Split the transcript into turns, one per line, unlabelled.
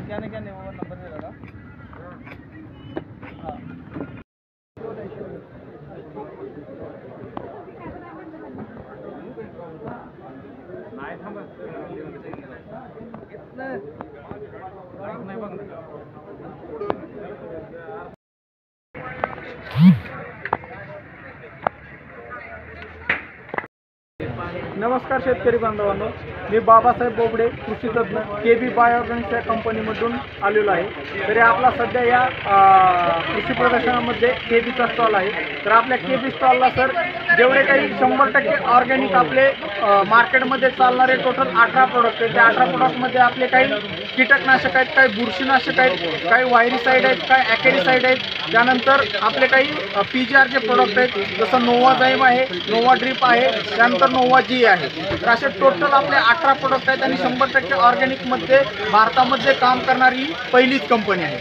क्या नंबर दे रहा नमस्कार शेतकरी बांधवांनो, मी बाबासाहेब बोबडे कृषी तज्ञ KB बायोऑर्गॅनिक्स या कंपनीमधून आलेलो आहे। तरी आपला सध्या या कृषी प्रदर्शनामध्ये KBचा स्टॉल आहे। तर आपल्या KB स्टॉलला सर जेवढे काही 100% ऑर्गॅनिक आपले मार्केटमध्ये चालणारे टोटल 18 प्रोडक्ट आहेत। त्या 18 प्रोडक्टमध्ये आपले काही कीटकनाशक आहेत, काही बुरशीनाशक आहेत, काही वायरीसाईड आहेत, काही ॲकेडिसाईड आहेत, त्यानंतर आपले काही PGRचे प्रोडक्ट आहेत, जसं नोवाझाईम आहे, नोवा ड्रिप आहे, त्यानंतर नोवा जी आहे। तर असे टोटल आपले 18 प्रोडक्ट आहेत आणि 100% ऑर्गॅनिकमध्ये भारतामध्ये काम करणारी पहिलीच कंपनी आहे।